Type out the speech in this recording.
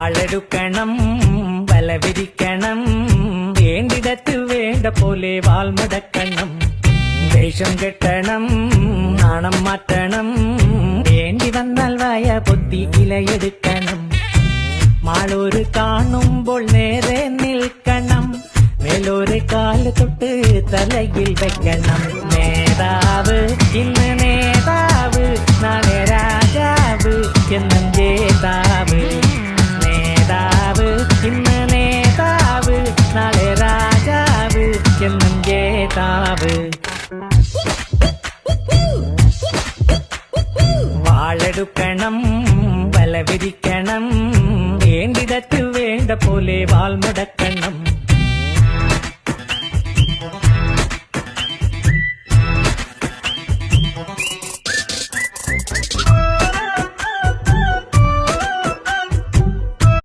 വാളെടുക്കണം വല വിരിക്കണം വേണ്ടിടത്ത് വേണ്ട പോലെ വാൾ മുടക്കണം ദേഷ്യം കെട്ടണം നാണം മാറ്റണം വേണ്ടി വന്നാൽ വായ പൊത്തി ഇലയെടുക്കണം മാളൂര് കാണുമ്പോൾ നേരെ നിൽക്കണം മേലോരെ കാല് തൊട്ട് തലയിൽ വെക്കണം നേതാവ് ഇന്ന് നേതാവ് നാളെ രാജാവ് എന്നും ജേതാവ് നേതാവ് ഇന്ന് നേതാവ് നാളെ രാജാവ് എന്നും ജേതാവ് വാളെടുക്കണം വല വിരിക്കണം വേണ്ടിടത്ത് വേണ്ട പോലെ വാൾ മുടക്കണം